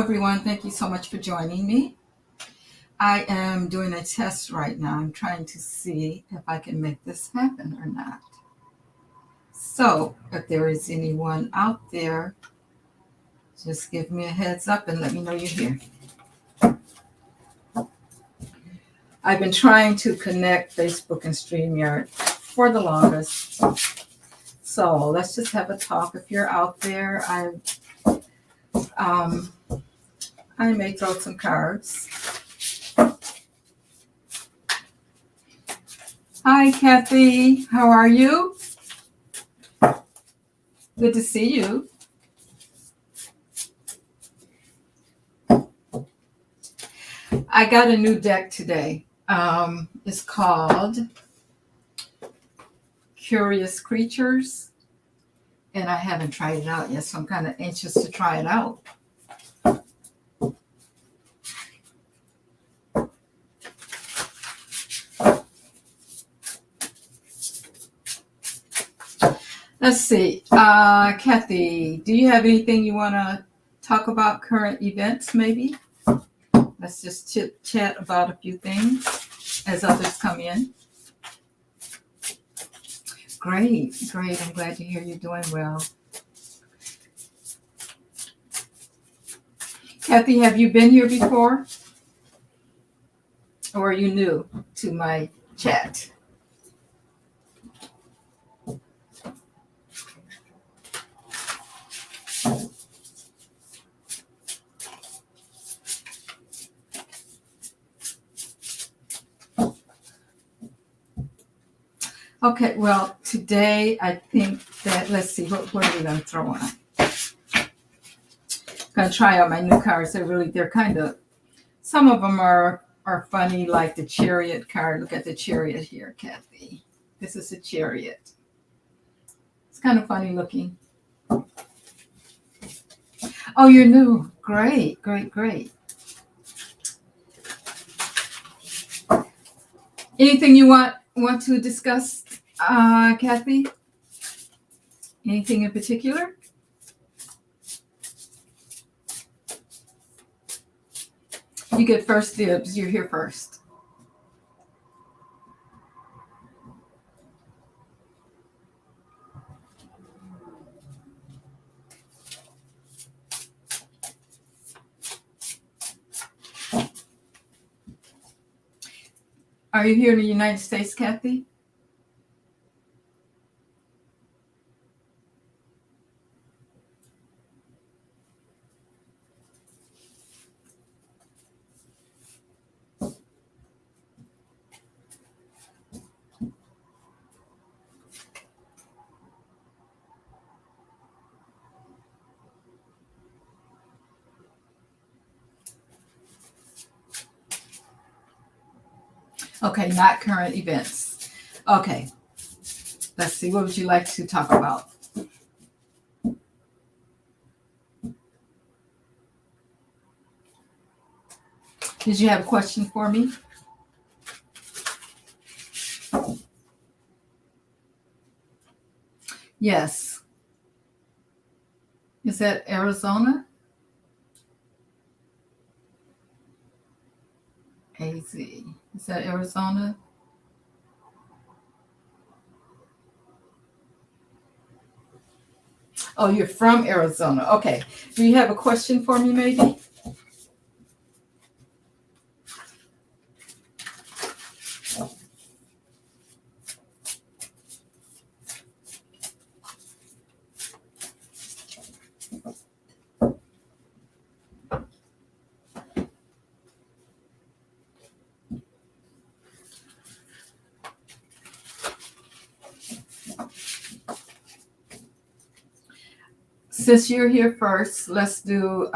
everyone. Thank you so much for joining me. I am doing a test right now. I'm trying to see if I can make this happen or not. So, if there is anyone out there, just give me a heads up and let me know you're here. I've been trying to connect Facebook and StreamYard for the longest. So, let's just have a talk. If you're out there, I may throw some cards. Hi, Kathy. How are you? Good to see you. I got a new deck today. It's called Curious Creatures, and I haven't tried it out yet, so I'm kind of anxious to try it out. Let's see. Kathy, do you have anything you want to talk about, current events maybe? Let's just chit-chat about a few things as others come in. Great. I'm glad to hear you're doing well. Kathy, have you been here before? Or are you new to my chat? Okay, well, today I think that, let's see, what are we going to throw on? Going to try out my new cards. They're kind of, some of them are funny, like the Chariot card. Look at the Chariot here, Kathy. This is a Chariot. It's kind of funny looking. Oh, you're new. Great. Anything you want to discuss, Kathy? Anything in particular? You get first dibs. You're here first. Are you here in the United States, Kathy? Okay, not current events. Okay, let's see. What would you like to talk about? Did you have a question for me? Yes. Is that Arizona? AZ. Is that Arizona? Oh, you're from Arizona. Okay. Do you have a question for me, maybe? Since you're here first, let's do,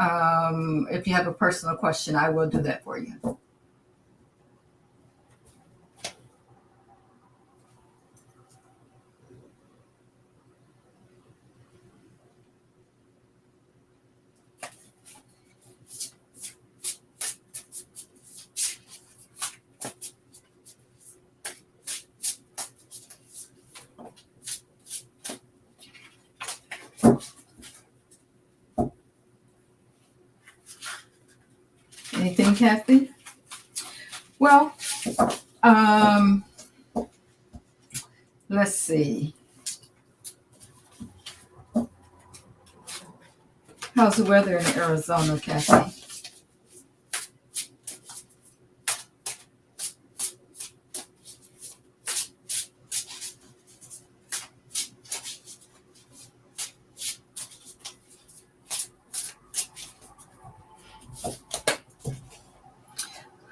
if you have a personal question, I will do that for you. Anything, Kathy? Well, um, let's see. How's the weather in Arizona, Kathy?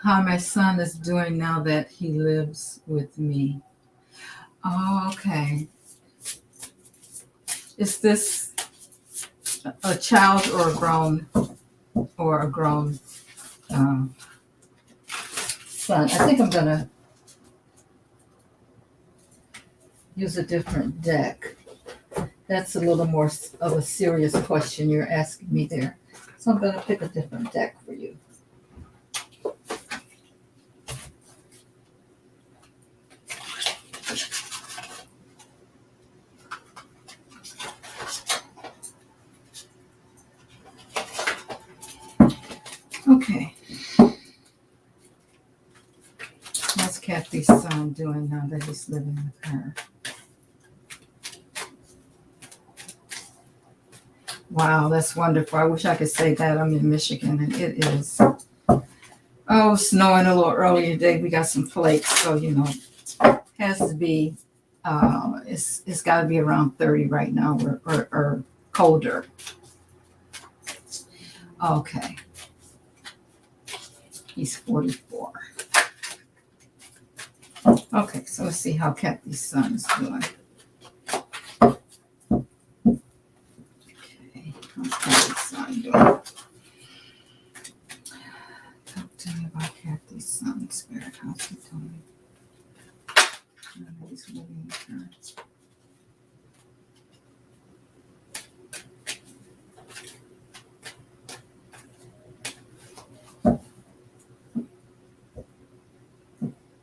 How my son is doing now that he lives with me. Oh, okay. Is this a child or a grown um, son? I think I'm gonna use a different deck. That's a little more of a serious question you're asking me there. So I'm gonna pick a different deck for you. Okay. How's Kathy's son doing now that he's living with her? Wow, that's wonderful. I wish I could say that. I'm in Michigan and it is, snowing a little earlier today. We got some flakes, so has to be, it's got to be around 30 right now or colder. Okay. He's 44. Okay, so let's see how Kathy's son is doing. Okay, how's Kathy's son doing? Talk to me about Kathy's son, Spirit. How's he doing? He's living with her.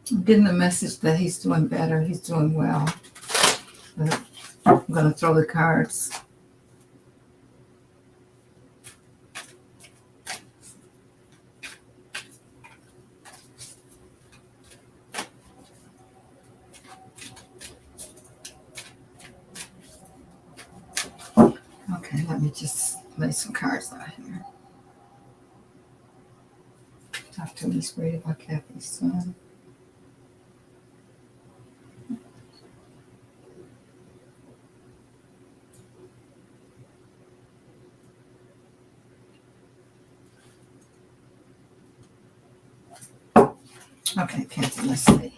I'm getting the message that he's doing better. He's doing well. But I'm going to throw the cards. Okay, let me just lay some cards out here. Talk to me, Spirit, about Kathy's son. Okay, Kathy, let's see.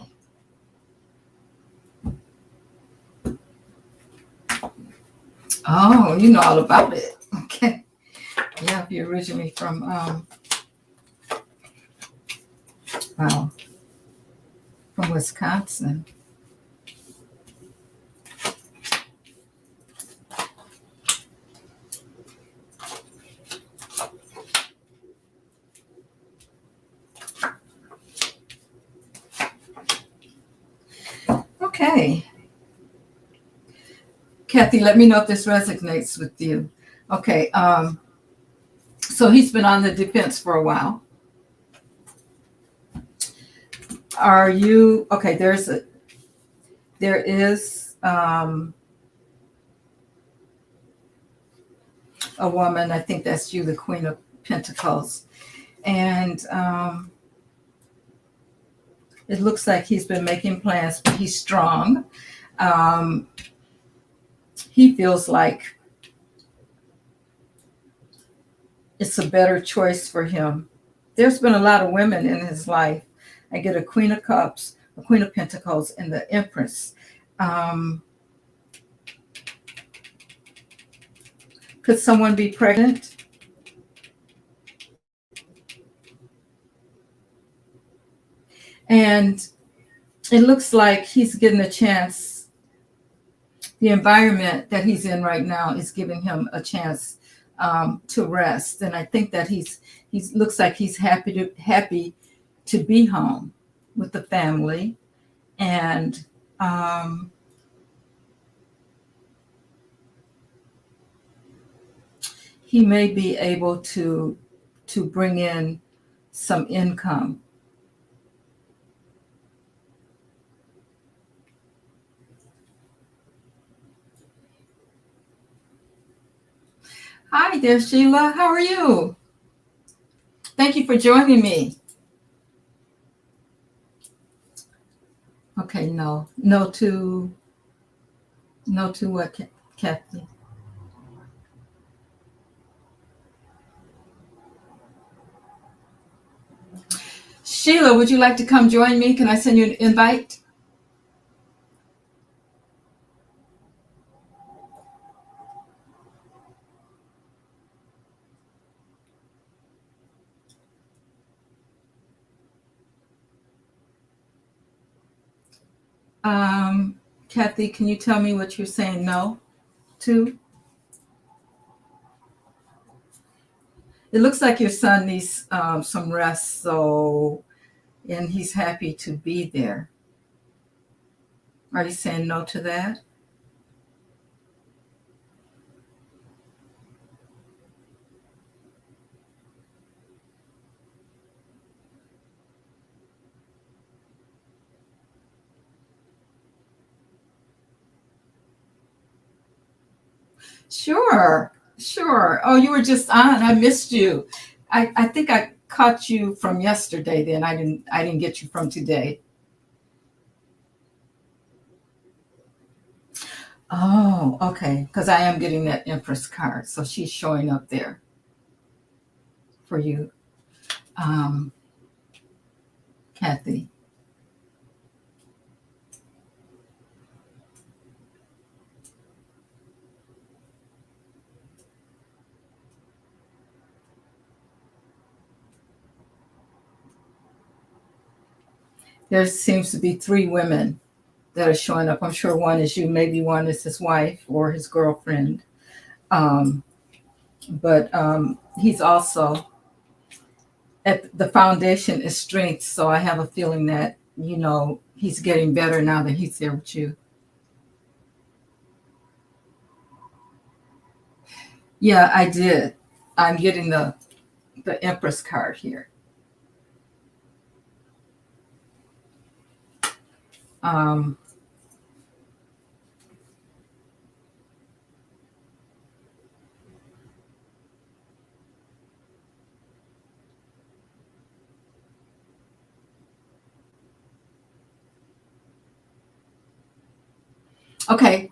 Oh, you know all about it. Okay. Yeah, you're originally from, from Wisconsin. Okay. Kathy, let me know if this resonates with you. Okay. So he's been on the defense for a while. Are you okay? There is a woman. I think that's you, the Queen of Pentacles, and it looks like he's been making plans, but he's strong. He feels like it's a better choice for him. There's been a lot of women in his life. I get a Queen of Cups, a Queen of Pentacles, and the Empress. Could someone be pregnant? And it looks like he's getting a chance. The environment that he's in right now is giving him a chance to rest. And I think that he looks like he's happy to be home with the family. And he may be able to bring in some income. Hi there, Sheila. How are you? Thank you for joining me. Okay, no. No to what, Kathy? Sheila, would you like to come join me? Can I send you an invite? Um, Kathy, can you tell me what you're saying no to? It looks like your son needs some rest, so, and he's happy to be there. Are you saying no to that? Sure, sure. Oh, you were just on. I missed you. I think I caught you from yesterday. Then I didn't get you from today. Oh, okay. Because I am getting that Empress card, so she's showing up there for you, um, Kathy. There seems to be three women that are showing up. I'm sure one is you, maybe one is his wife or his girlfriend. Um, but he's also at the foundation is strength. So I have a feeling that, he's getting better now that he's there with you. Yeah, I did. I'm getting the Empress card here. Um, okay,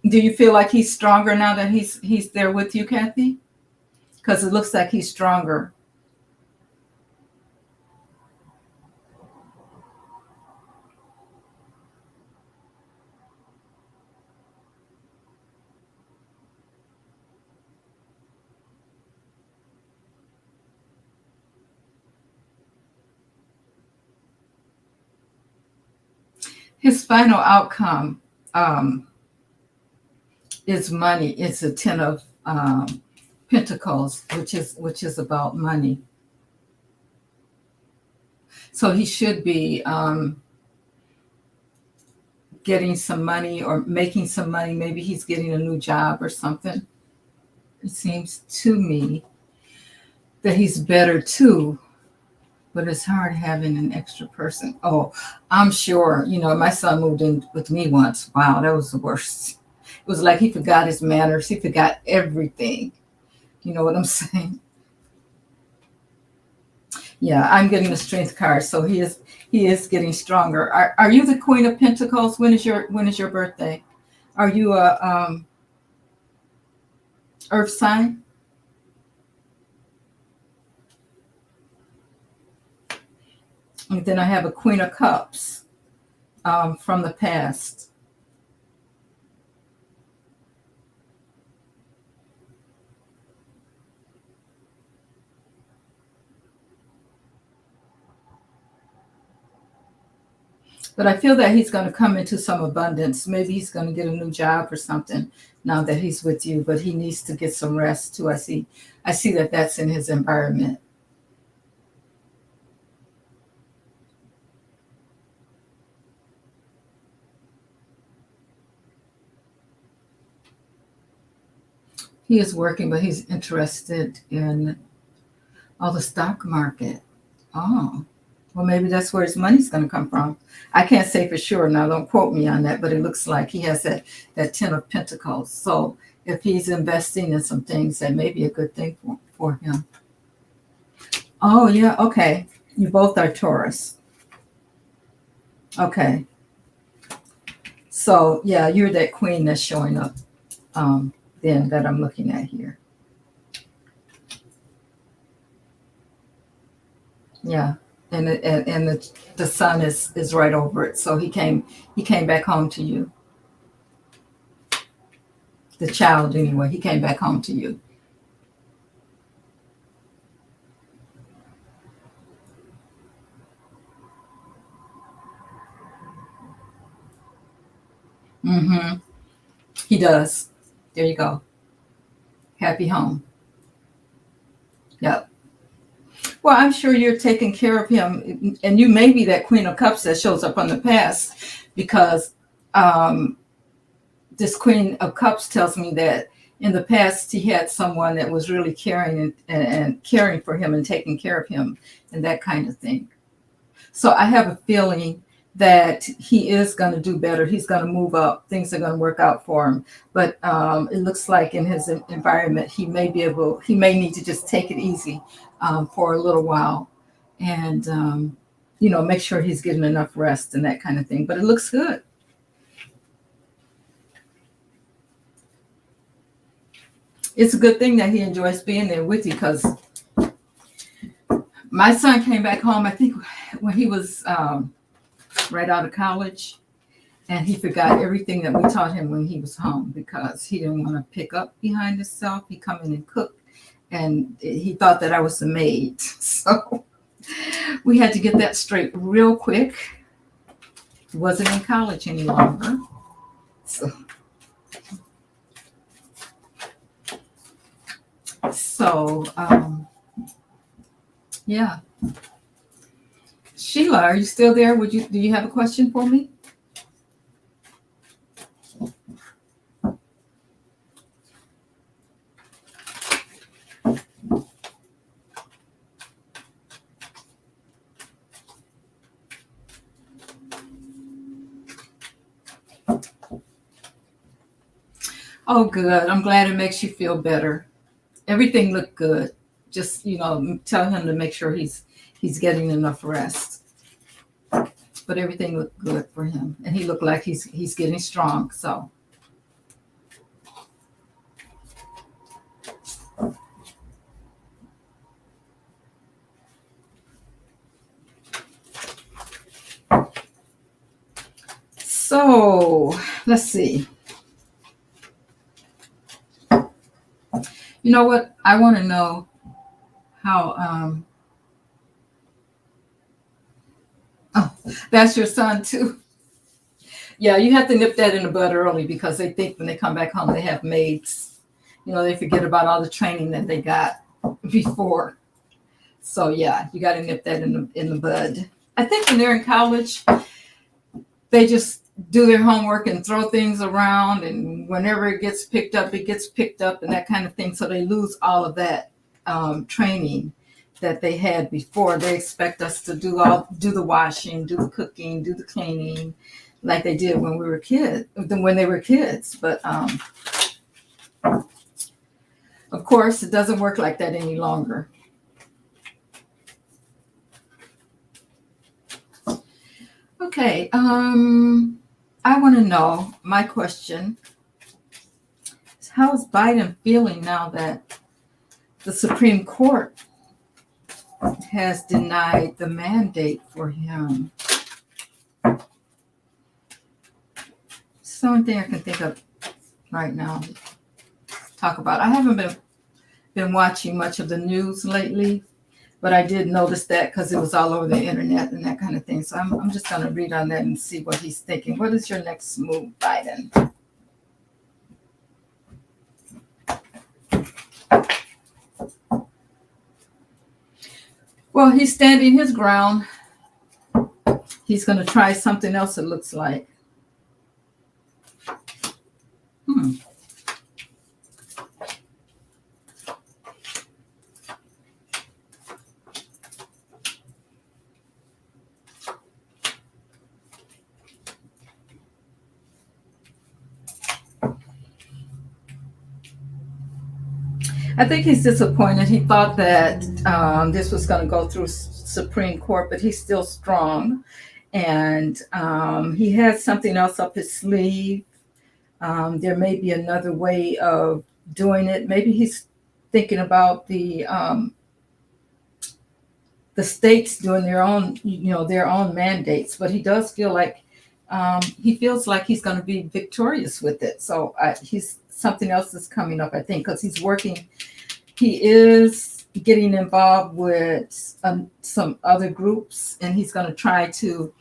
do you feel like he's stronger now that he's there with you, Kathy? Because it looks like he's stronger. His final outcome um, is money. It's a 10 of Pentacles, which is about money. So he should be getting some money or making some money. Maybe he's getting a new job or something. It seems to me that he's better too, but it's hard having an extra person. Oh, I'm sure. My son moved in with me once. Wow, that was the worst. It was like he forgot his manners. He forgot everything. You know what I'm saying? Yeah, I'm getting the strength card, so he is getting stronger. Are you the Queen of Pentacles? When is your birthday? Are you a Earth sign? And then I have a Queen of Cups from the past. But I feel that he's going to come into some abundance. Maybe he's going to get a new job or something now that he's with you. But he needs to get some rest too. I see that that's in his environment. He is working, but he's interested in Oh, the stock market. Oh, well, maybe that's where his money's going to come from. I can't say for sure now. Don't quote me on that, but it looks like he has that Ten of Pentacles. So if he's investing in some things, that may be a good thing for him. Oh, yeah. Okay. You both are Taurus. Okay. So, yeah, you're that queen that's showing up then that I'm looking at here. Yeah. And the sun is right over it. So he came back home to you. The child, anyway, he came back home to you. Mm-hmm. He does. There you go. Happy home. Yep. Well, I'm sure you're taking care of him, and you may be that Queen of Cups that shows up on the past, because um, this Queen of Cups tells me that in the past he had someone that was really caring and caring for him and taking care of him and that kind of thing. So I have a feeling that he is going to do better. He's going to move up. Things are going to work out for him. But it looks like in his environment, he may need to just take it easy for a little while, and make sure he's getting enough rest and that kind of thing. But it looks good. It's a good thing that he enjoys being there with you, because my son came back home, I think, when he was right out of college, and he forgot everything that we taught him when he was home because he didn't want to pick up behind himself. He come in and cook, and he thought that I was the maid. So we had to get that straight real quick. He wasn't in college any longer. So yeah. Sheila, are you still there? Do you have a question for me? Oh, good. I'm glad it makes you feel better. Everything looked good. Just, tell him to make sure he's getting enough rest. But everything looked good for him, and he looked like he's getting strong. So let's see. You know what? I want to know how. Oh, that's your son too. Yeah, you have to nip that in the bud early, because they think when they come back home they have maids. They forget about all the training that they got before. So yeah, you got to nip that in the bud. I think when they're in college, they just do their homework and throw things around, and whenever it gets picked up, and that kind of thing. So they lose all of that training that they had before. They expect us to do the washing, do the cooking, do the cleaning, like they did when they were kids. But of course, it doesn't work like that any longer. Okay, I want to know, my question is, how is Biden feeling now that the Supreme Court has denied the mandate for him? It's the only thing I can think of right now to talk about. I haven't been watching much of the news lately, but I did notice that because it was all over the internet and that kind of thing. So I'm just going to read on that and see what he's thinking. What is your next move, Biden? Well, he's standing his ground. He's going to try something else, it looks like. I think he's disappointed. He thought that this was going to go through Supreme Court, but he's still strong. And he has something else up his sleeve. There may be another way of doing it. Maybe he's thinking about the states doing their own, their own mandates. But he does feel like he feels like he's going to be victorious with it. So he's something else is coming up, I think, because he's working. He is getting involved with some other groups, and he's going to try to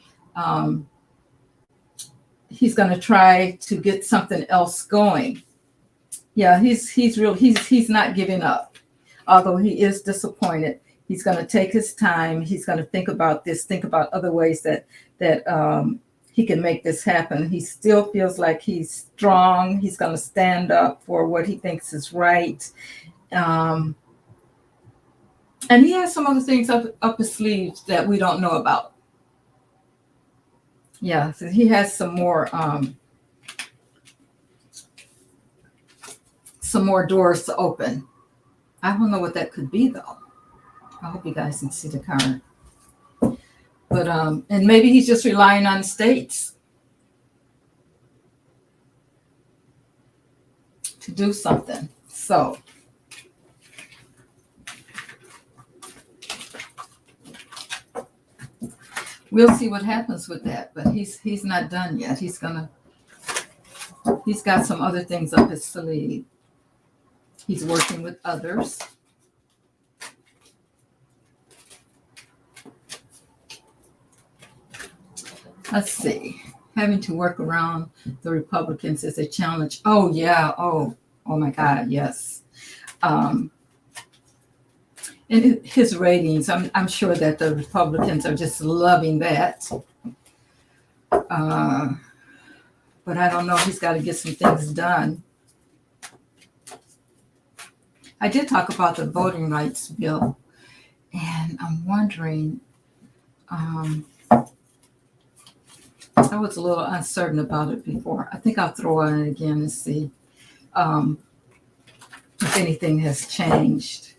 get something else going. Yeah, he's not giving up, although he is disappointed. He's going to take his time. He's going to think about this, think about other ways that he can make this happen. He still feels like he's strong. He's going to stand up for what he thinks is right. And he has some other things up his sleeves that we don't know about. Yeah, so he has some more doors to open. I don't know what that could be, though. I hope you guys can see the card. But and maybe he's just relying on the states to do something. So we'll see what happens with that. But he's not done yet. He's got some other things up his sleeve. He's working with others. Let's see. Having to work around the Republicans is a challenge. Oh, yeah. Oh my God. Yes. And his ratings, I'm sure that the Republicans are just loving that. But I don't know. He's got to get some things done. I did talk about the voting rights bill, and I'm wondering, I was a little uncertain about it before. I think I'll throw on it again and see if anything has changed.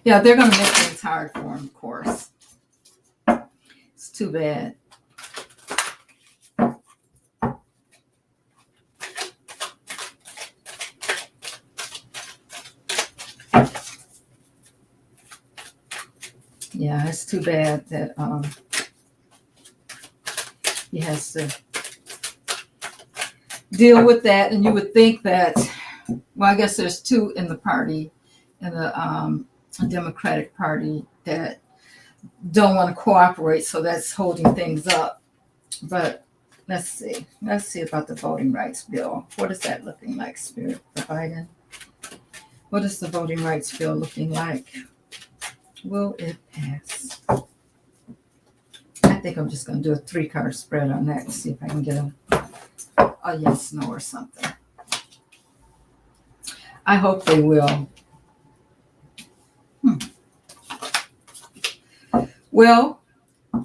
Yeah, they're going to make things hard for him, of course. It's too bad. Yeah, it's too bad that he has to deal with that. And you would think that, well, I guess there's two in the party, in the Democratic Party, that don't want to cooperate, so that's holding things up. But let's see about the voting rights bill. What is that looking like, Spirit for Biden? What is the voting rights bill looking like? Will it pass? I think I'm just going to do a 3-card spread on that and see if I can get a yes, no, or something. I hope they will. Well,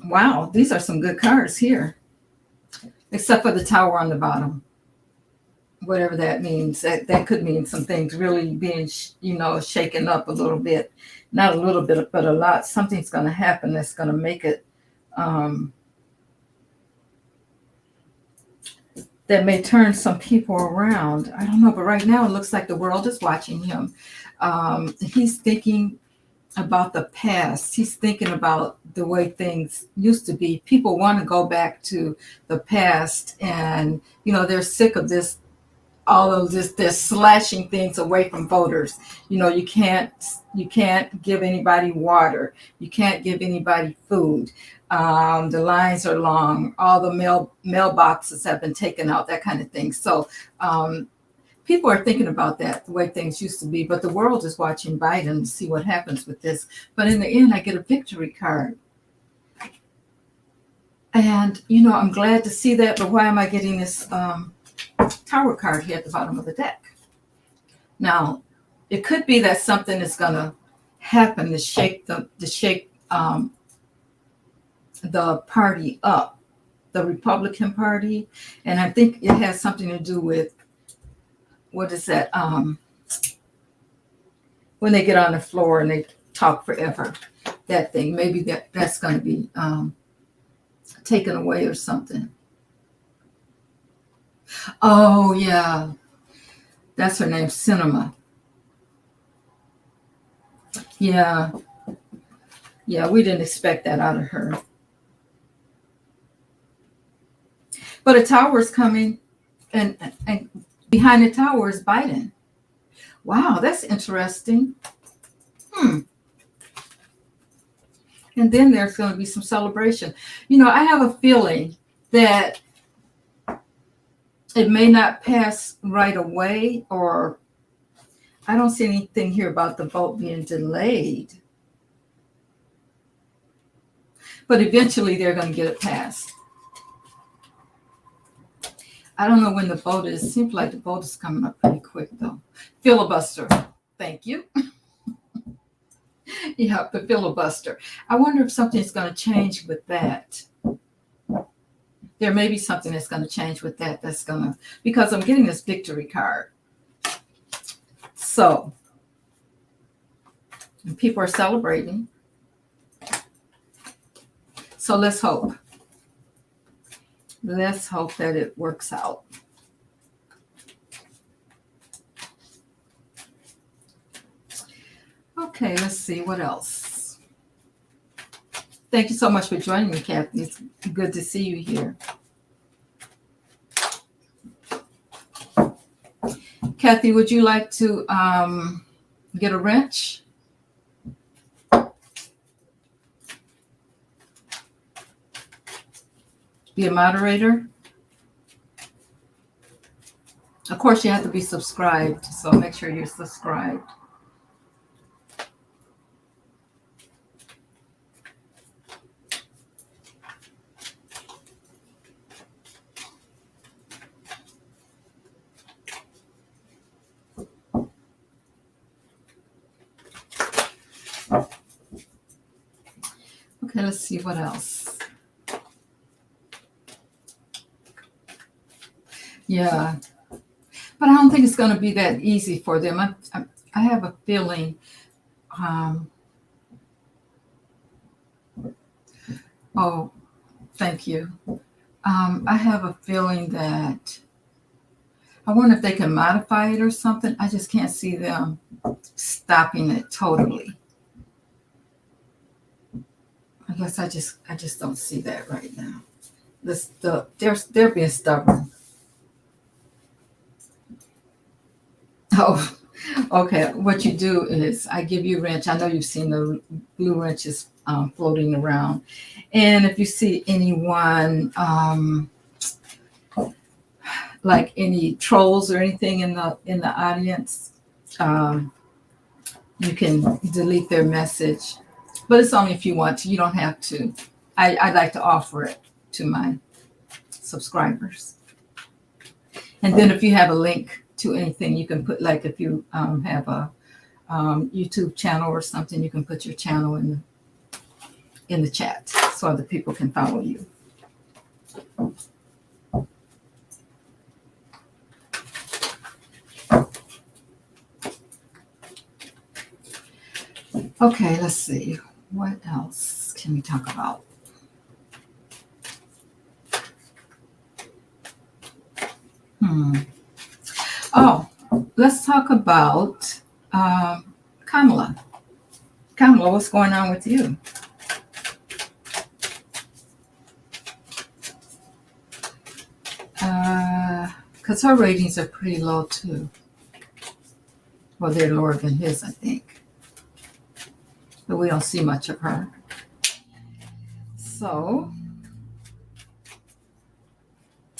wow, these are some good cards here, except for the Tower on the bottom. Whatever that means, that could mean some things really being, shaken up a little bit. Not a little bit, but a lot. Something's going to happen that's going to make it, that may turn some people around. I don't know, but right now it looks like the world is watching him. He's thinking about the past. He's thinking about the way things used to be. People want to go back to the past, and, they're sick of this. All of this, they're slashing things away from voters. You can't give anybody water. You can't give anybody food. The lines are long. All the mailboxes have been taken out, that kind of thing. So people are thinking about that, the way things used to be. But the world is watching Biden to see what happens with this. But in the end, I get a victory card. And, I'm glad to see that. But why am I getting this Tower card here at the bottom of the deck? Now, it could be that something is going to happen to shake the party up, the Republican Party, and I think it has something to do with what is that? When they get on the floor and they talk forever, that thing, maybe that's going to be taken away or something. Oh yeah, that's her name, Cinema. Yeah, yeah, we didn't expect that out of her. But a tower is coming, and behind the tower is Biden. Wow, that's interesting. And then there's going to be some celebration. I have a feeling that it may not pass right away, or I don't see anything here about the vote being delayed. But eventually they're going to get it passed. I don't know when the vote is. It seems like the vote is coming up pretty quick, though. Filibuster. Thank you. Yeah, the filibuster. I wonder if something's going to change with that. There may be something that's going to change with that. Because I'm getting this victory card. So, and people are celebrating. So let's hope. Let's hope that it works out. Okay, let's see what else. Thank you so much for joining me, Kathy. It's good to see you here. Kathy, would you like to get a wrench? Be a moderator? Of course, you have to be subscribed, so make sure you're subscribed. Okay, let's see what else. Yeah, but I don't think it's going to be that easy for them. I have a feeling. Oh, thank you. I have a feeling that I wonder if they can modify it or something. I just can't see them stopping it totally. I guess I just don't see that right now. They're being stubborn. Oh, okay. What you do is I give you a wrench. I know you've seen the blue wrenches floating around, and if you see anyone like any trolls or anything in the audience, you can delete their message. But it's only if you want to. You don't have to. I'd like to offer it to my subscribers. And then if you have a link to anything, you can put, like if you have a YouTube channel or something, you can put your channel in the chat so other people can follow you. Okay, let's see. What else can we talk about? Oh, let's talk about Kamala. Kamala, what's going on with you? Because her ratings are pretty low too. Well, they're lower than his, I think. But we don't see much of her. So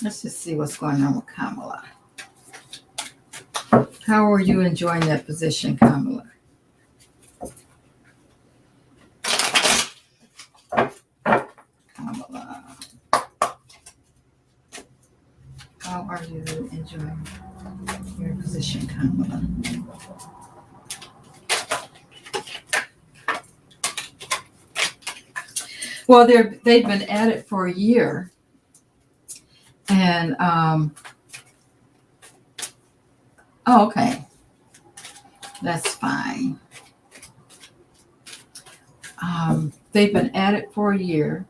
let's just see what's going on with Kamala. How are you enjoying that position, Kamala? Kamala. How are you enjoying your position, Kamala? Well, they've been at it for a year. And Oh, okay. That's fine. They've been at it for a year,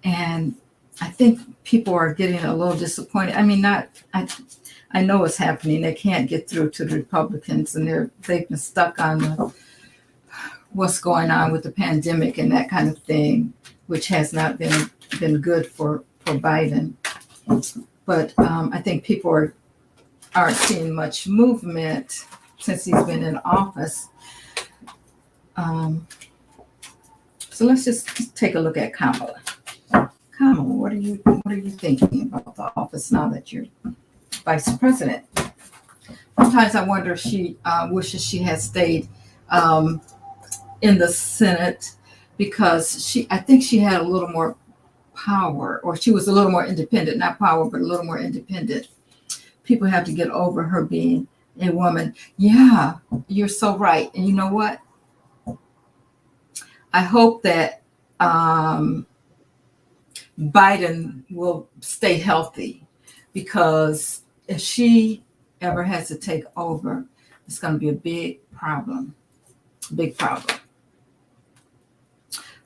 and I think people are getting a little disappointed. I mean, not I know what's happening. They can't get through to the Republicans, and they've been stuck on what's going on with the pandemic and that kind of thing, which has not been good for Biden. But I think people aren't seeing much movement since he's been in office. So let's just take a look at Kamala. Kamala, what are you thinking about the office now that you're vice president? Sometimes I wonder if she wishes she had stayed in the Senate, because I think she had a little more power, or she was a little more independent, not power, but a little more independent. People have to get over her being a woman. Yeah, you're so right. And you know what? I hope that Biden will stay healthy, because if she ever has to take over, it's going to be a big problem. Big problem.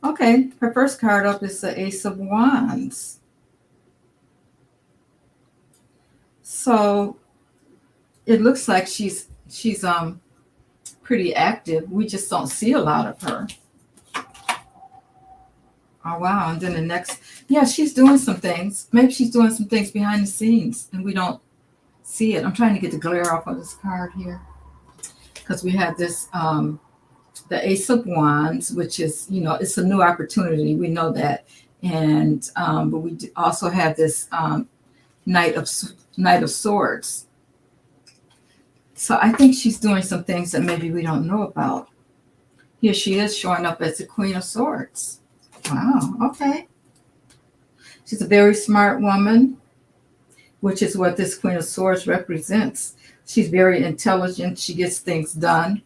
Okay, her first card up is the Ace of Wands. So it looks like she's pretty active. We just don't see a lot of her. Oh wow! And then the next, yeah, she's doing some things. Maybe she's doing some things behind the scenes, and we don't see it. I'm trying to get the glare off of this card here, because we have this the Ace of Wands, which is, it's a new opportunity. We know that, and but we also have this Knight of Swords. So I think she's doing some things that maybe we don't know about. Here she is showing up as the Queen of Swords. Wow, okay. She's a very smart woman, which is what this Queen of Swords represents. She's very intelligent. She gets things done.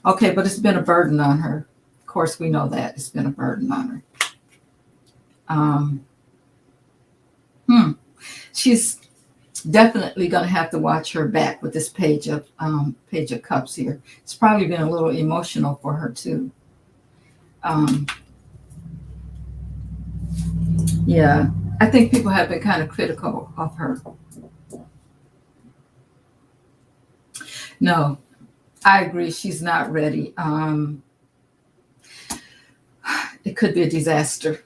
Okay, but it's been a burden on her. Of course, we know that. It's been a burden on her. She's definitely going to have to watch her back with this Page of Cups here. It's probably been a little emotional for her too. Yeah, I think people have been kind of critical of her. No, I agree. She's not ready. It could be a disaster.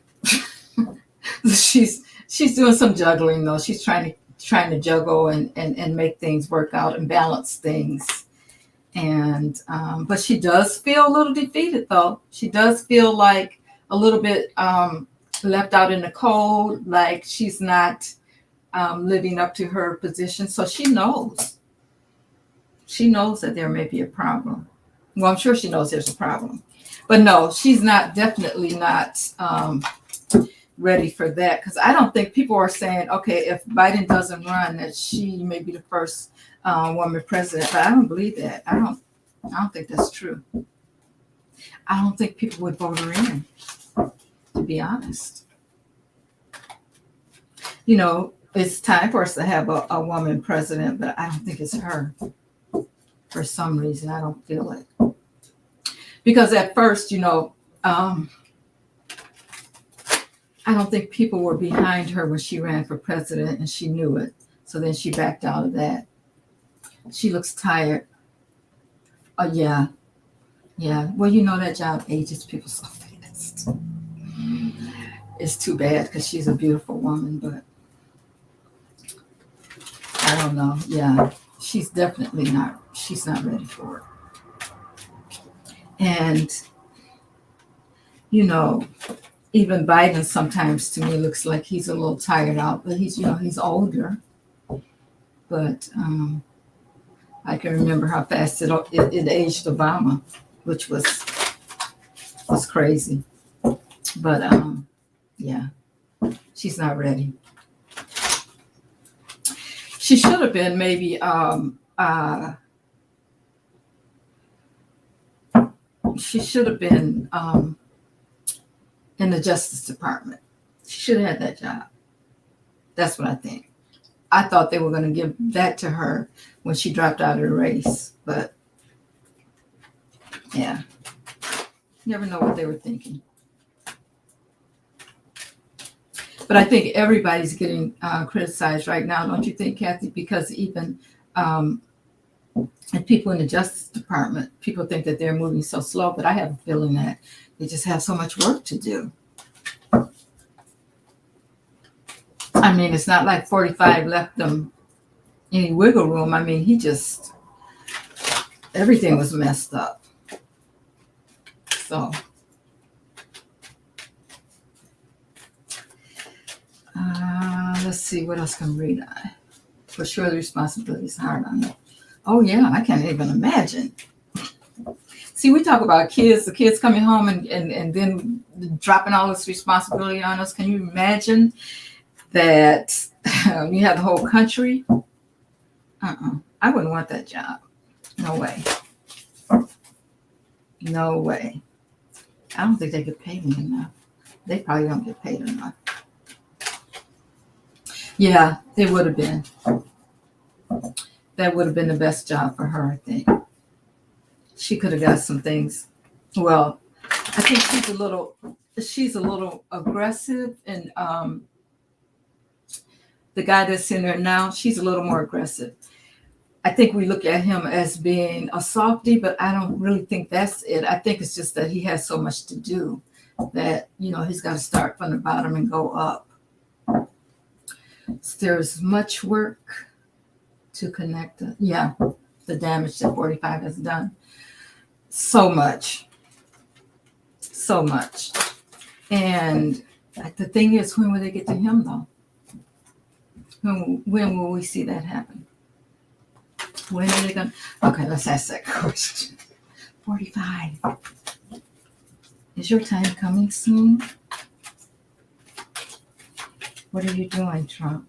She's doing some juggling though. She's trying to juggle and make things work out and balance things. And but she does feel a little defeated though. She does feel like a little bit left out in the cold, like she's not living up to her position. So she knows that there may be a problem. Well, I'm sure she knows there's a problem, but no, she's definitely not ready for that. Because I don't think people are saying, okay, if Biden doesn't run, that she may be the first woman president. But I don't believe that. I don't think that's true. I don't think people would vote her in, to be honest. It's time for us to have a woman president, but I don't think it's her. For some reason, I don't feel it. Because at first, I don't think people were behind her when she ran for president, and she knew it. So then she backed out of that. She looks tired. Oh, yeah. Yeah. Well, that job ages people so fast. It's too bad, because she's a beautiful woman, but I don't know. Yeah. She's definitely not ready for it. And, even Biden sometimes to me looks like he's a little tired out, but he's older. But I can remember how fast it aged Obama, which was crazy. But yeah, she's not ready. She should have been maybe she should have been in the Justice Department. She should have had that job. That's what I think. I thought they were going to give that to her when she dropped out of the race. But yeah, you never know what they were thinking. But I think everybody's getting criticized right now, don't you think, Kathy? Because even and people in the Justice Department, people think that they're moving so slow, but I have a feeling that they just have so much work to do. I mean, it's not like 45 left them any wiggle room. I mean, everything was messed up. So, let's see, what else can I read? For sure, the responsibility is hard on them. Oh, yeah, I can't even imagine. See, we talk about kids, the kids coming home and then dropping all this responsibility on us. Can you imagine that you have the whole country? I wouldn't want that job. No way. No way. I don't think they get paid enough. They probably don't get paid enough. Yeah, it would have been. That would have been the best job for her, I think. She could have got some things. Well, I think she's a little aggressive, and the guy that's in there now, she's a little more aggressive. I think we look at him as being a softie, but I don't really think that's it. I think it's just that he has so much to do that, he's got to start from the bottom and go up. So there's much work to connect. The damage that 45 has done. So much. So much. And the thing is, when will they get to him, though? When will we see that happen? When are they going to? Okay, let's ask that question. 45. Is your time coming soon? What are you doing, Trump?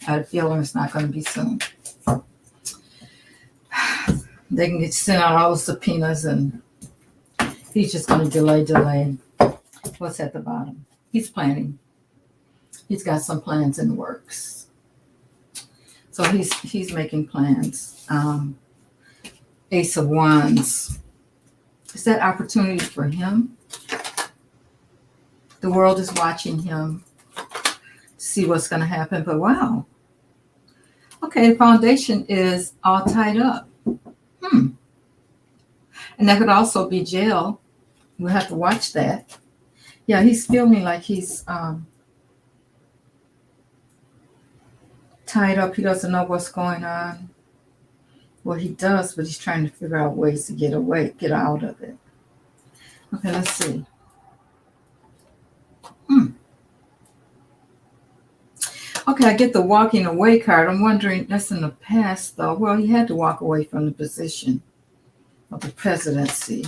I feel it's not going to be soon. They can send out all the subpoenas, and he's just going to delay. What's at the bottom? He's planning. He's got some plans in the works. So he's making plans. Ace of Wands. Is that opportunity for him? The world is watching him to see what's going to happen. But wow. Okay, the foundation is all tied up. And that could also be jail. We'll have to watch that. Yeah, he's feeling like he's tied up. He doesn't know what's going on. Well, he does, but he's trying to figure out ways to get out of it. Okay, let's see. Okay, I get the walking away card. I'm wondering, that's in the past, though. Well, he had to walk away from the position of the presidency.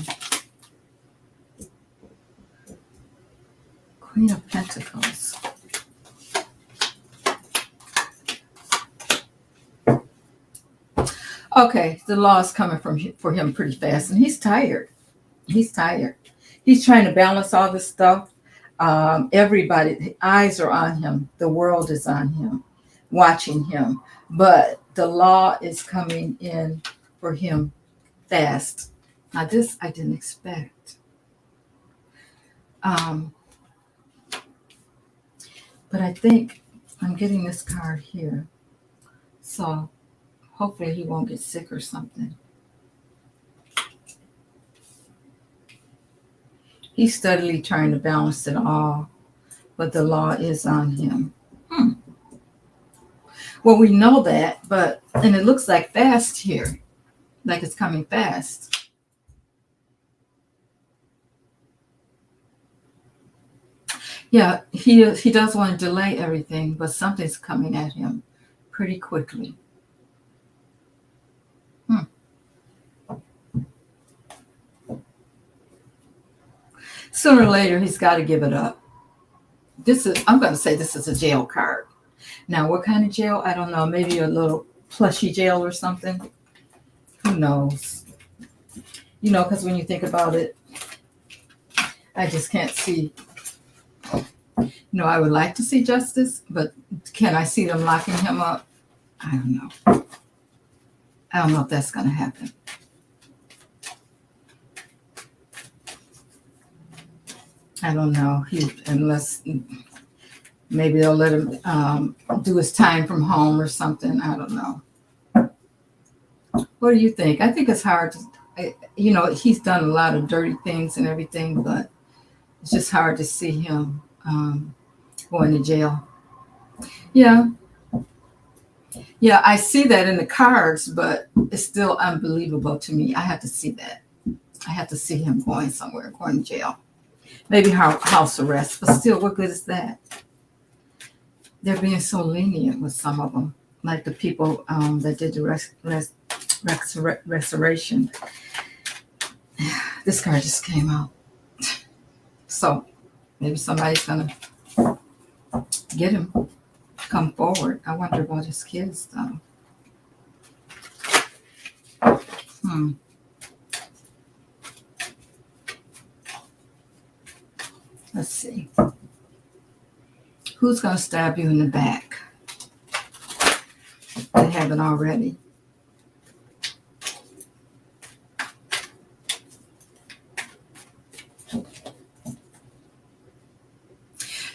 Queen of Pentacles. Okay, the law is coming for him pretty fast, and he's tired. He's tired. He's trying to balance all this stuff. Everybody, the eyes are on him. The world is on him, watching him. But the law is coming in for him fast. Now, this I didn't expect. But I think I'm getting this card here. So hopefully he won't get sick or something. He's steadily trying to balance it all, but the law is on him. Well, we know that, and it looks like fast here, like it's coming fast. Yeah, he does want to delay everything, but something's coming at him pretty quickly. Sooner or later, he's got to give it up. I'm going to say this is a jail card. Now, what kind of jail? I don't know. Maybe a little plushy jail or something. Who knows? Because when you think about it, I just can't see. I would like to see justice, but can I see them locking him up? I don't know. I don't know if that's going to happen. I don't know. Unless maybe they'll let him do his time from home or something. I don't know. What do you think? I think it's hard to, he's done a lot of dirty things and everything, but it's just hard to see him going to jail. Yeah. Yeah, I see that in the cards, but it's still unbelievable to me. I have to see that. I have to see him going somewhere, going to jail. Maybe house arrest, but still, what good is that? They're being so lenient with some of them, like the people that did the restoration. This card just came out. So maybe somebody's going to get him, come forward. I wonder about his kids, though. Let's see. Who's going to stab you in the back? They haven't already.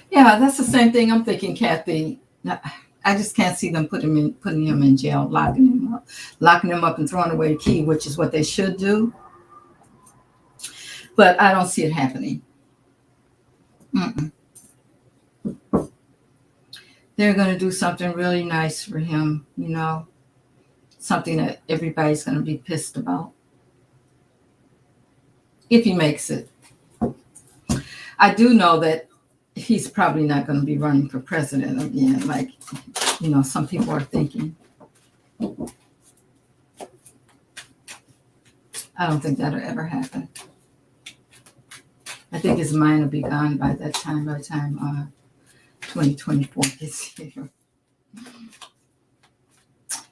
Yeah, that's the same thing I'm thinking, Kathy. I just can't see them putting him in jail, locking him up and throwing away the key, which is what they should do. But I don't see it happening. They're going to do something really nice for him, something that everybody's going to be pissed about. If he makes it. I do know that he's probably not going to be running for president again, like, some people are thinking. I don't think that'll ever happen. I think his mind will be gone by the time 2024 gets here.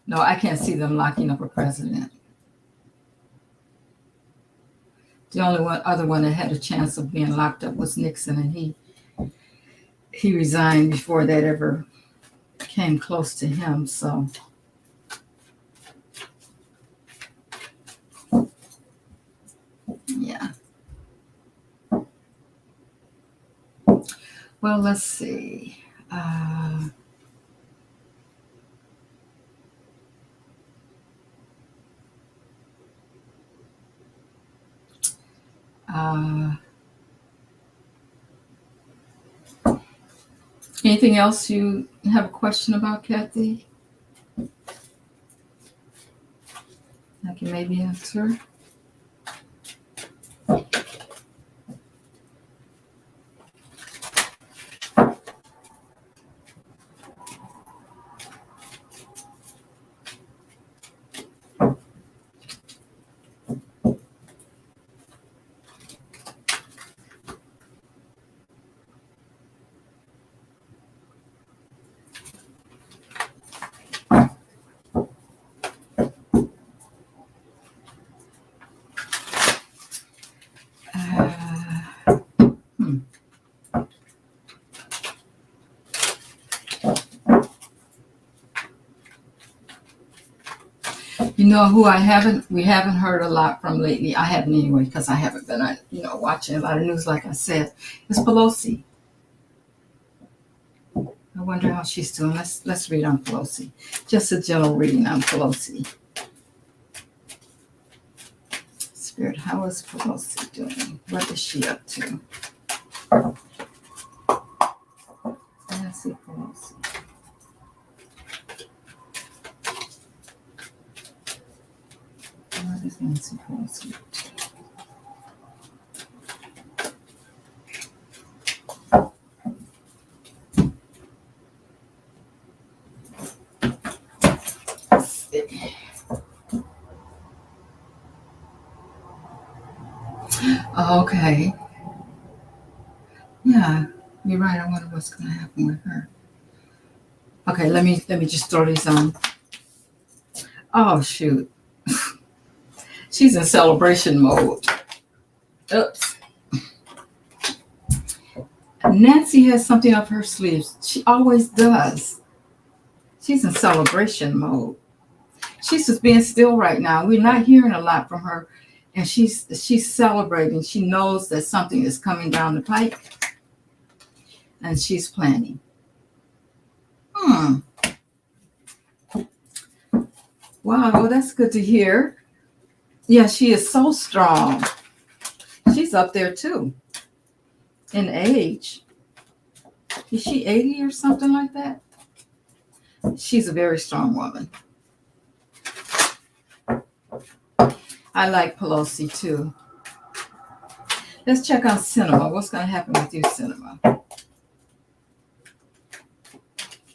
No, I can't see them locking up a president. The only other one that had a chance of being locked up was Nixon, and he resigned before that ever came close to him. So, yeah. Well, let's see. Anything else you have a question about, Kathy? I can maybe answer. You know who we haven't heard a lot from lately. I haven't anyway, because I haven't been, watching a lot of news, like I said. It's Pelosi. I wonder how she's doing. Let's read on Pelosi. Just a general reading on Pelosi. Spirit, how is Pelosi doing? What is she up to? Nancy Pelosi. What is Nancy Pelosi up to? Okay. Yeah, you're right. I wonder what's going to happen with her. Okay, let me just throw these on. Oh shoot. She's in celebration mode. Oops. Nancy has something up her sleeves. She always does. She's in celebration mode. She's just being still right now. We're not hearing a lot from her, and she's celebrating. She knows that something is coming down the pike, and she's planning. Wow, well, that's good to hear. Yeah, she is so strong. She's up there too in age. Is she 80 or something like that? She's a very strong woman. I like Pelosi too. Let's check on Cinema. What's going to happen with you, Cinema?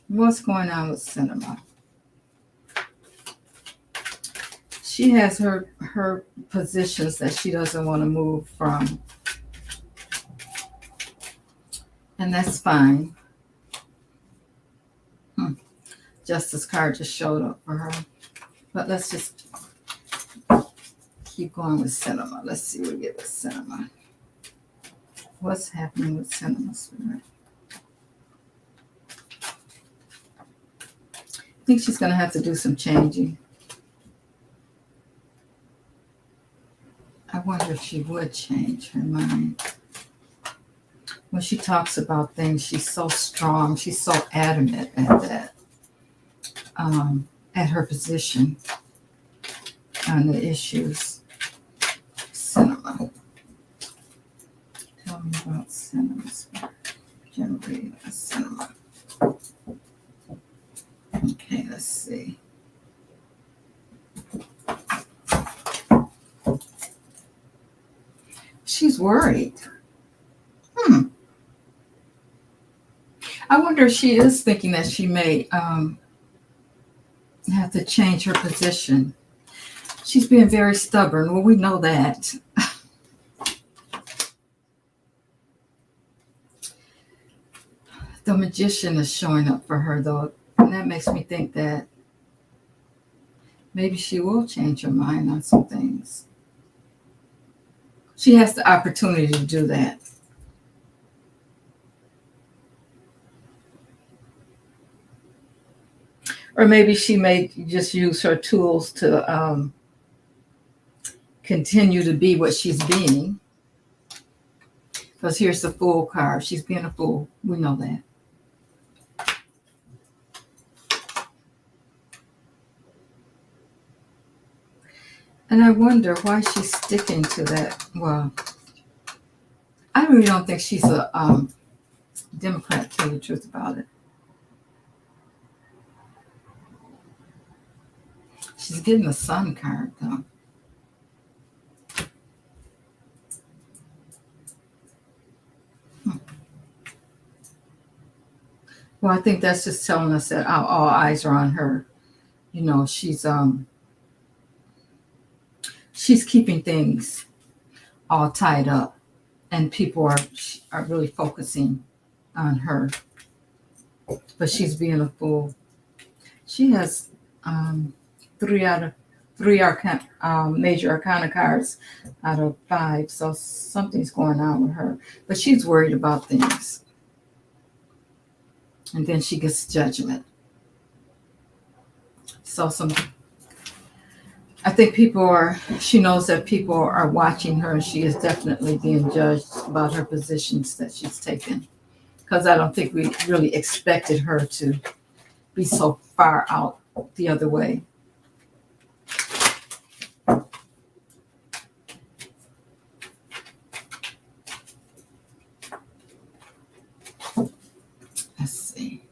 What's going on with Cinema? She has her positions that she doesn't want to move from. And that's fine. Justice card just showed up for her. But let's just keep going with Cinema. Let's see what we get with Cinema. What's happening with Cinema, Spirit? I think she's going to have to do some changing. I wonder if she would change her mind. When she talks about things, she's so strong. She's so adamant at that, at her position on the issues. Cinema. Tell me about Cinema. Generate a Cinema. Okay, let's see. She's worried. I wonder if she is thinking that she may have to change her position. She's being very stubborn. Well, we know that. The Magician is showing up for her, though. And that makes me think that maybe she will change her mind on some things. She has the opportunity to do that. Or maybe she may just use her tools to continue to be what she's being. Because here's the Fool card. She's being a fool. We know that. And I wonder why she's sticking to that. Well, I really don't think she's a Democrat, to tell you the truth about it. She's getting the Sun card, though. Well, I think that's just telling us that all eyes are on her. You know, she's keeping things all tied up, and people are really focusing on her. But she's being a fool. She has three major arcana cards out of 5, so something's going on with her. But she's worried about things. And then she gets Judgment. So I think she knows that people are watching her, and she is definitely being judged about her positions that she's taken. Because I don't think we really expected her to be so far out the other way. Let's see.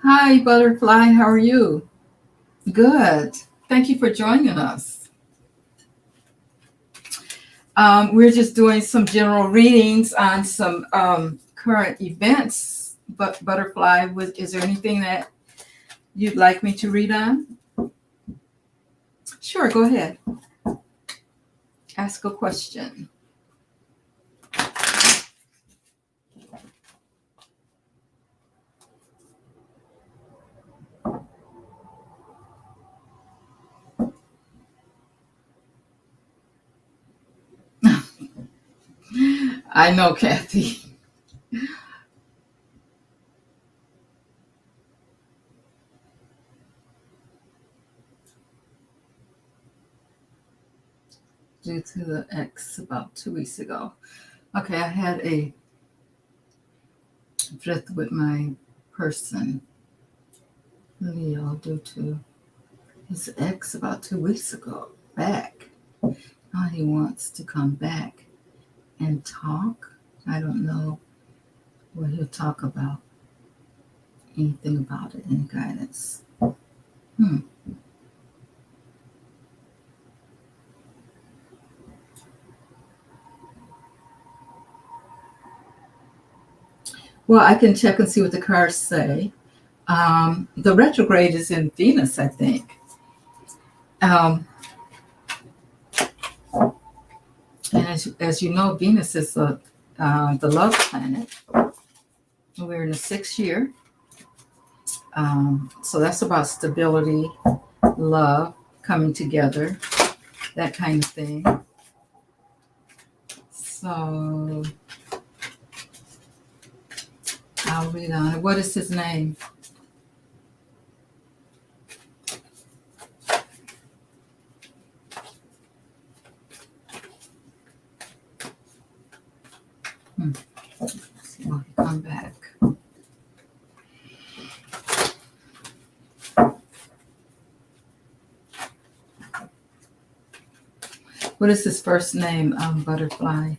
Hi, Butterfly. How are you? Good. Thank you for joining us. We're just doing some general readings on some current events. But Butterfly, is there anything that you'd like me to read on? Sure, go ahead. Ask a question. I know, Kathy. Due to the ex about 2 weeks ago. Okay, I had a drift with my person, Leo, due to his ex about 2 weeks ago. Back. Now he wants to come back and talk. I don't know what he'll talk about. Anything about it, any guidance. Well, I can check and see what the cards say. The retrograde is in Venus, I think. Um, and as you know, Venus is the love planet. We're in the 6th year. So that's about stability, love, coming together, that kind of thing. So I'll read on it. What is his name? See, will he come back? What is his first name? Butterfly.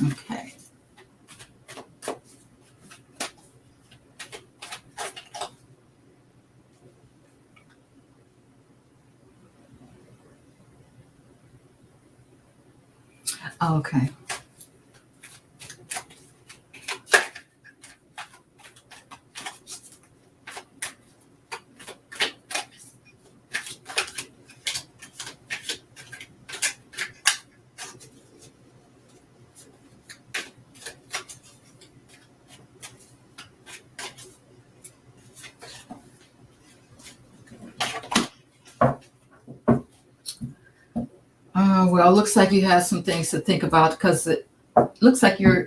Okay. Okay. Well, it looks like you have some things to think about because it looks like you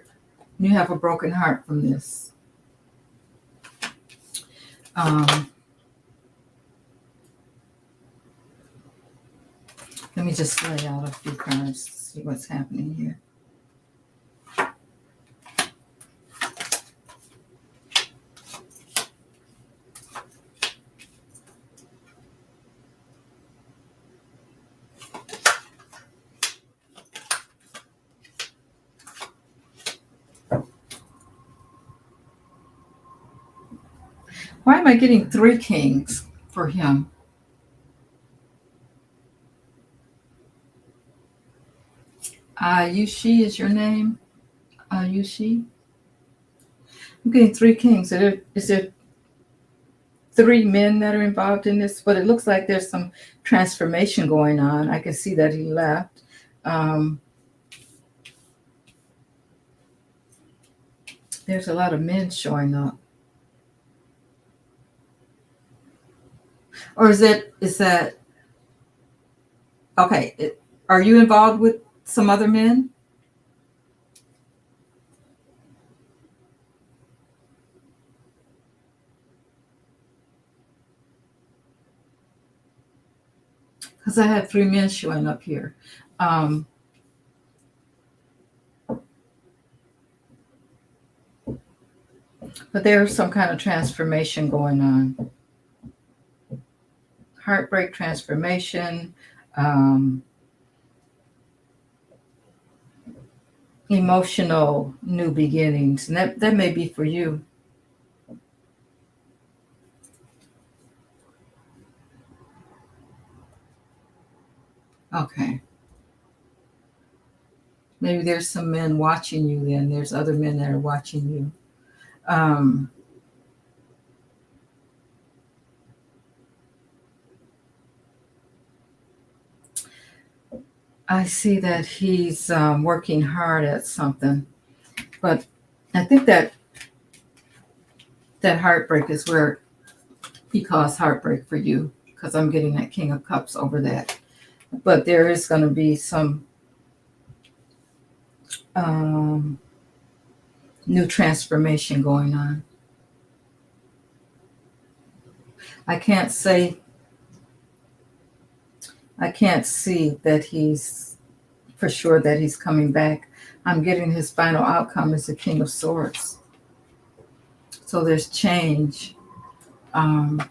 have a broken heart from this. Let me just lay out a few cards to see what's happening here. Why am I getting 3 kings for him? Yushi is your name? Yushi? I'm getting 3 kings. Is there 3 men that are involved in this? But it looks like there's some transformation going on. I can see that he left. There's a lot of men showing up. Or is that okay? Are you involved with some other men? Because I had 3 men showing up here. But there's some kind of transformation going on. Heartbreak transformation, emotional new beginnings. And that may be for you. Okay. Maybe there's some men watching you then. There's other men that are watching you. I see that he's working hard at something, but I think that heartbreak is where he caused heartbreak for you, because I'm getting that King of Cups over that. But there is going to be some um, new transformation going on. I can't say, I can't see that he's for sure that he's coming back. I'm getting his final outcome is the King of Swords. So there's change. Um,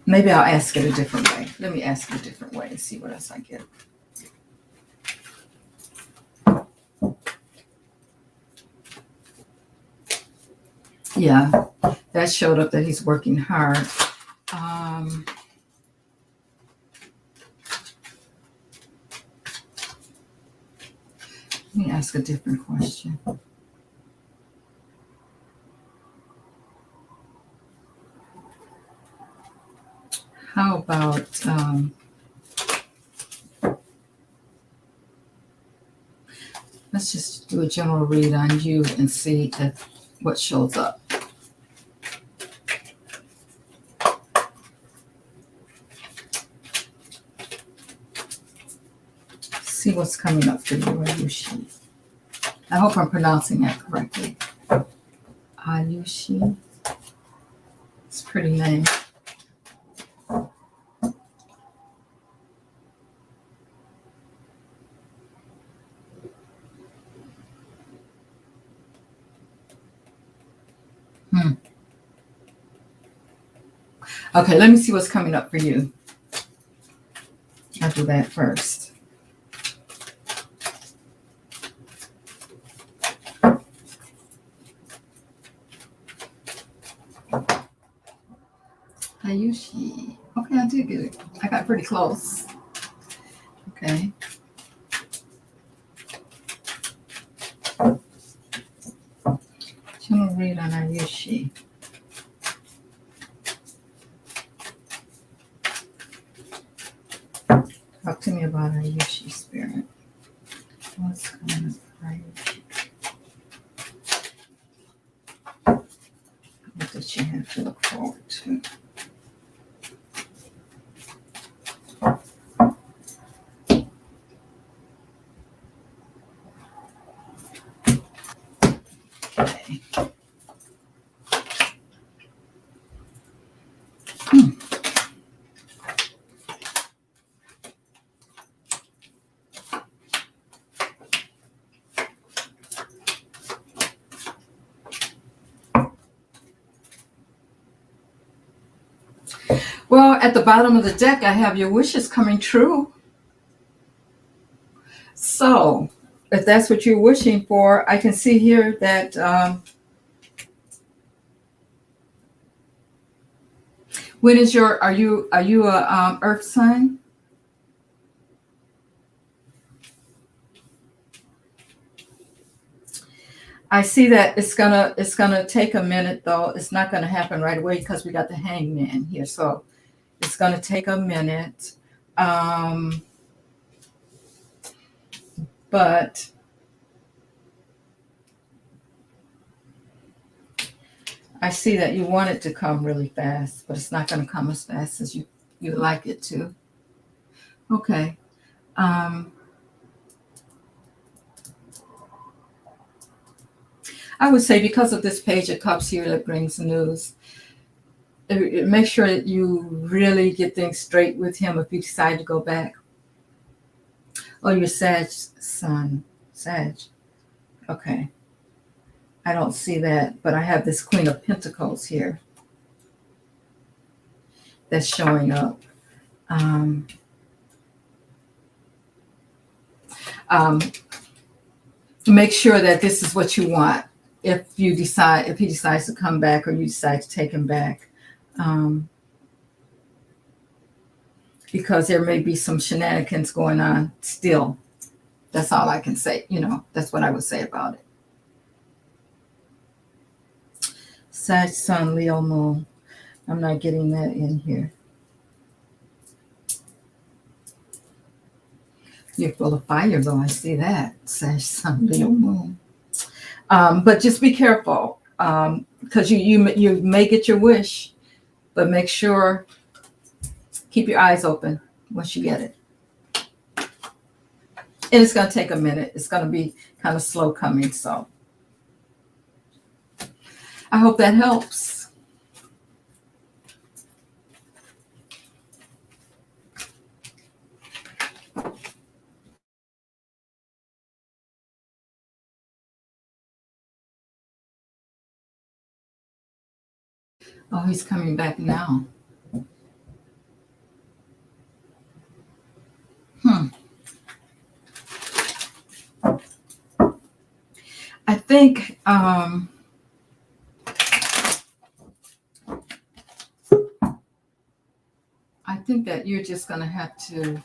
Maybe I'll ask it a different way. Let me ask it a different way and see what else I get. Yeah, that showed up that he's working hard. Um, Let me ask a different question. How about let's just do a general read on you and see if what shows up. See what's coming up for you, Ayushi. I hope I'm pronouncing that correctly. Ayushi. It's a pretty name. Okay, let me see what's coming up for you. I'll do that first. Ayushi. Okay, I did get it. I got pretty close. Okay. General read on Ayushi. Talk to me about Ayushi, Spirit. What's coming up for Ayushi? What does she have to look forward to? Okay. Well, at the bottom of the deck, I have your wishes coming true. So, if that's what you're wishing for, I can see here that when is your are you a Earth sign? I see that it's gonna take a minute though. It's not gonna happen right away because we got the Hangman here, so it's gonna take a minute. But I see that you want it to come really fast, but it's not going to come as fast as you like it to. Okay. I would say because of this Page of Cups here that brings news, make sure that you really get things straight with him if you decide to go back. Oh, you're Sag sun. Sag. Okay. I don't see that, but I have this Queen of Pentacles here that's showing up. Make sure that this is what you want. If he decides to come back, or you decide to take him back, because there may be some shenanigans going on still. That's all I can say. That's what I would say about it. Sag, Sun, Leo, Moon. I'm not getting that in here. You're full of fire, though. I see that. Sash, Sun, Leo, Moon. But just be careful, because you may get your wish, but make sure keep your eyes open once you get it. And it's going to take a minute. It's going to be kind of slow coming. So I hope that helps. Oh, he's coming back now. I think that you're just going to have to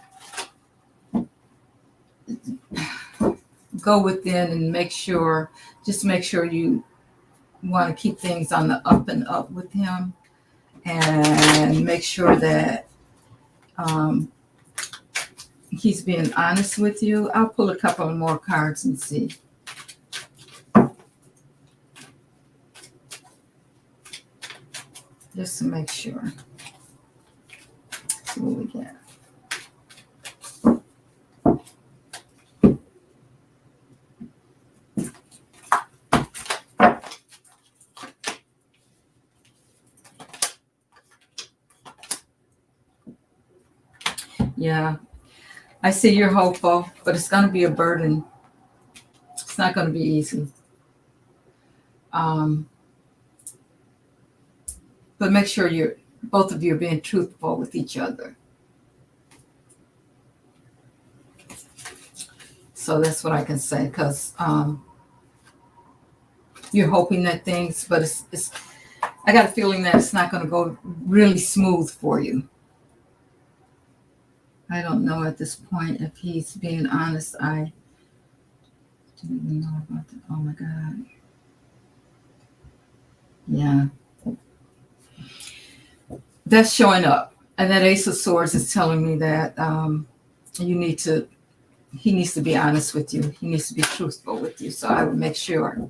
go within and make sure you want to keep things on the up and up with him, and make sure that he's being honest with you. I'll pull a couple more cards and see. Just to make sure. See what we get. Yeah, I see you're hopeful, but it's going to be a burden. It's not going to be easy. But make sure both of you are being truthful with each other. So that's what I can say, because you're hoping that things, but it's I got a feeling that it's not going to go really smooth for you. I don't know at this point if he's being honest. I didn't even know about that. Oh my God. Yeah. That's showing up. And that Ace of Swords is telling me that he needs to be honest with you. He needs to be truthful with you. So I would make sure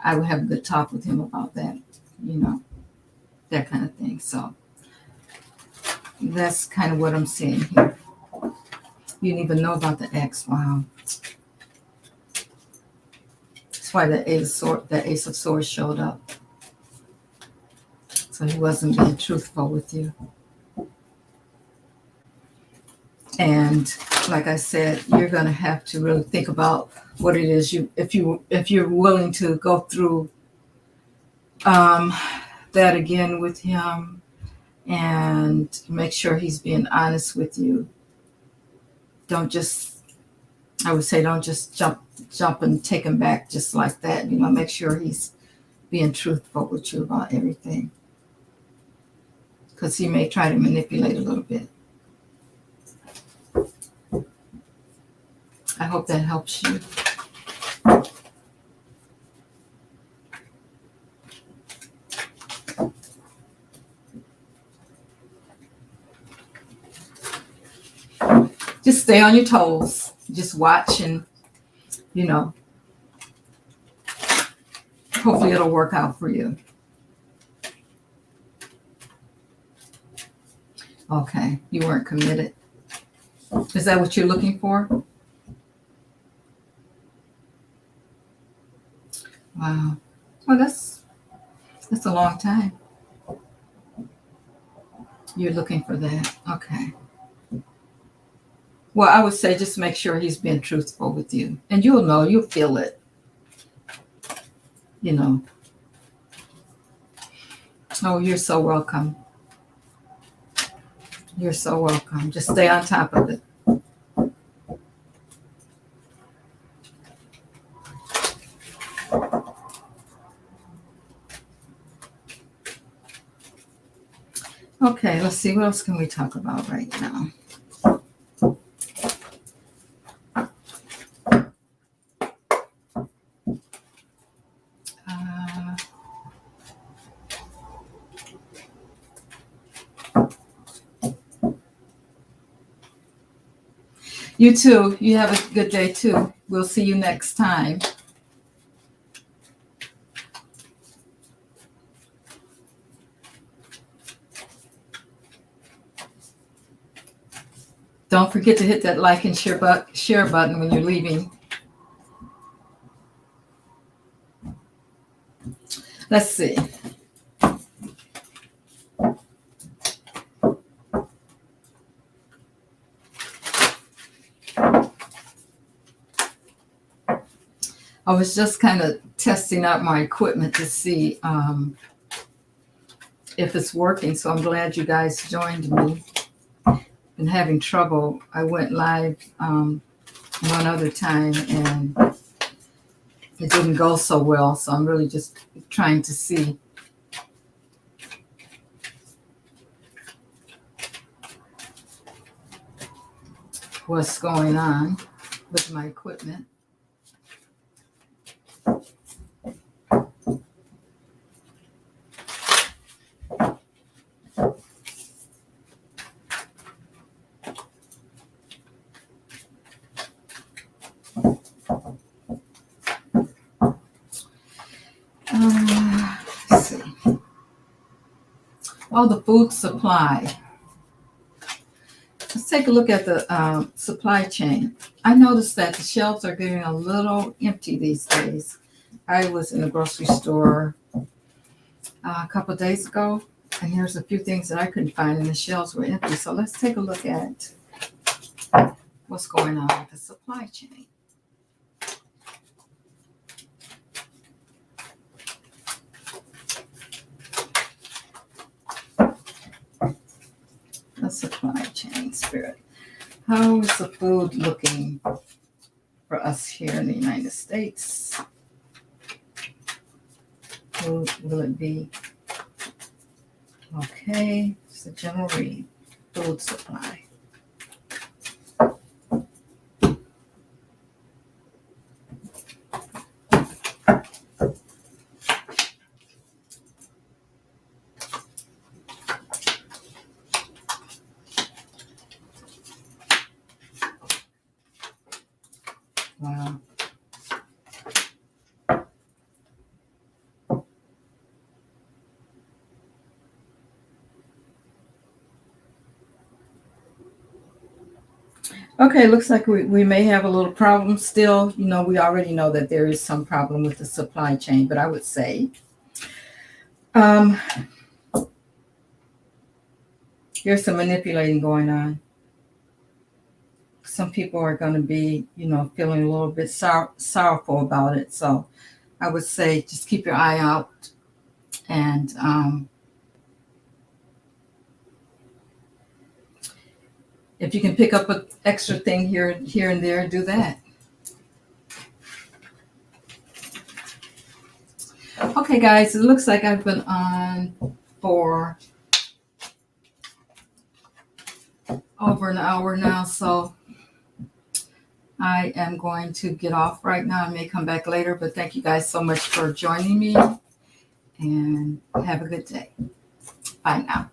I would have a good talk with him about that, that kind of thing. So that's kind of what I'm seeing here. You didn't even know about the ex. Wow. That's why the Ace of Swords showed up. So he wasn't being truthful with you. And like I said, you're going to have to really think about what it is if you're willing to go through that again with him, and make sure he's being honest with you. Don't just jump and take him back just like that. Make sure he's being truthful with you about everything, because he may try to manipulate a little bit. I hope that helps you. Just stay on your toes. Just watch, and hopefully it'll work out for you. Okay, you weren't committed. Is that what you're looking for? Wow. Well, that's a long time. You're looking for that. Okay. Well, I would say just make sure he's being truthful with you. And you'll feel it. Oh, you're so welcome. You're so welcome. Just stay on top of it. Okay, let's see. What else can we talk about right now? You too. You have a good day too. We'll see you next time. Don't forget to hit that like and share button when you're leaving. Let's see. I was just kind of testing out my equipment to see if it's working. So I'm glad you guys joined me. Been having trouble. I went live one other time and it didn't go so well. So I'm really just trying to see. What's going on with my equipment. Let's see. Oh, the food supply. Let's take a look at the supply chain. I noticed that the shelves are getting a little empty these days. I was in the grocery store a couple of days ago, and there's a few things that I couldn't find, and the shelves were empty. So let's take a look at what's going on with the supply chain. The supply chain, Spirit. How is the food looking for us here in the United States? Who will it be? Okay, it's a general read. Food supply. Wow. Okay, looks like we may have a little problem still. You know, we already know that there is some problem with the supply chain, but I would say there's some manipulating going on. Some people are going to be, you know, feeling a little bit sorrowful about it. So I would say just keep your eye out and if you can pick up an extra thing here and there, do that. Okay, guys, it looks like I've been on for over an hour now, so I am going to get off right now. I may come back later, but thank you guys so much for joining me, and have a good day. Bye now.